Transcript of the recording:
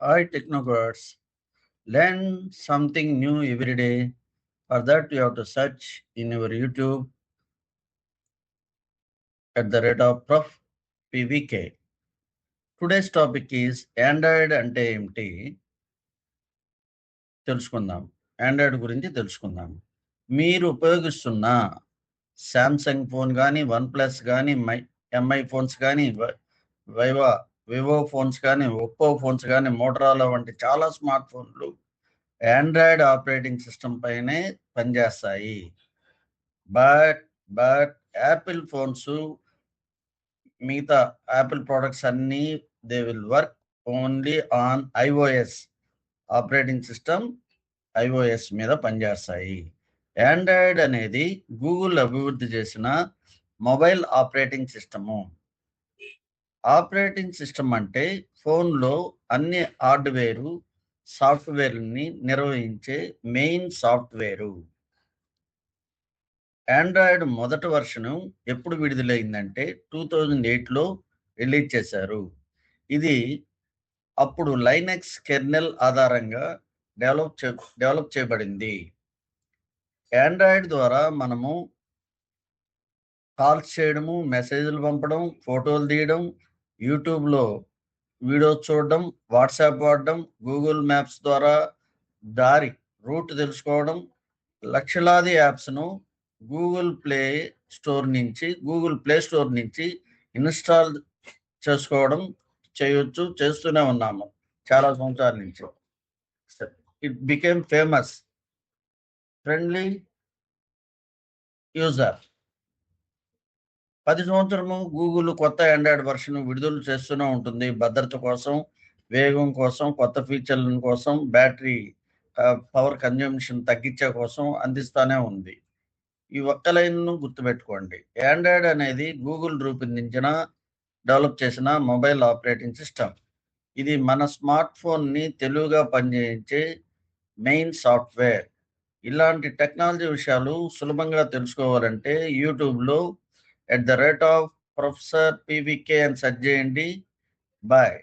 Hi, Technogods. Learn something new every day. For that, you have to search in your YouTube at the rate of Prof. PVK. Today's topic is Android అంటే ఏమిటి తెలుసుకుందాం. Android గురించి తెలుసుకుందాం. మీరు ఉపయోగిస్తున్న Samsung phone కానీ, one plus కానీ, MI phones కానీ, వివో ఫోన్స్ కానీ, ఒప్పో ఫోన్స్ కానీ, మోటరోలా వంటి చాలా స్మార్ట్ ఫోన్లు ఆండ్రాయిడ్ ఆపరేటింగ్ సిస్టమ్ పైనే పనిచేస్తాయి. బట్ యాపిల్ ఫోన్స్, మిగతా యాపిల్ ప్రొడక్ట్స్ అన్నీ they will work only on iOS operating system. IOS మీద పనిచేస్తాయి. ఆండ్రాయిడ్ అనేది గూగుల్ అభివృద్ధి చేసిన mobile operating system. Operating system అంటే ఫోన్లో అన్ని హార్డ్వేరు, సాఫ్ట్వేర్ని నిర్వహించే మెయిన్ సాఫ్ట్వేరు. ఆండ్రాయిడ్ మొదటి వర్షను ఎప్పుడు విడుదలైందంటే 2008లో రిలీజ్ చేశారు. ఇది అప్పుడు లైనక్స్ కెర్నెల్ ఆధారంగా డెవలప్ చేయబడింది. ఆండ్రాయిడ్ ద్వారా మనము కాల్స్ చేయడము, మెసేజ్లు పంపడం, ఫోటోలు తీయడం, యూట్యూబ్లో వీడియోస్ చూడడం, వాట్సాప్ వాడడం, గూగుల్ మ్యాప్స్ ద్వారా రూట్ తెలుసుకోవడం, లక్షలాది యాప్స్ను గూగుల్ ప్లే స్టోర్ నుంచి ఇన్స్టాల్ చేసుకోవడం చేస్తూనే ఉన్నాము చాలా సంవత్సరాల నుంచి. It became famous friendly user. 10 సంవత్సరము గూగుల్ కొత్త ఆండ్రాయిడ్ వర్షన్ విడుదల చేస్తూనే ఉంటుంది. భద్రత కోసం, వేగం కోసం, కొత్త ఫీచర్ల కోసం, బ్యాటరీ పవర్ కన్జంప్షన్ తగ్గించే కోసం అందిస్తూనే ఉంది. ఈ ఒక్క లైన్ను గుర్తుపెట్టుకోండి. ఆండ్రాయిడ్ అనేది గూగుల్ రూపొందించిన, డెవలప్ చేసిన మొబైల్ ఆపరేటింగ్ సిస్టమ్. ఇది మన స్మార్ట్ ఫోన్ని తెలివిగా పనిచేయించే మెయిన్ సాఫ్ట్వేర్. ఇలాంటి టెక్నాలజీ విషయాలు సులభంగా తెలుసుకోవాలంటే యూట్యూబ్లో @ProfessorPVK అని సెర్చ్ చేయండి. బాయ్.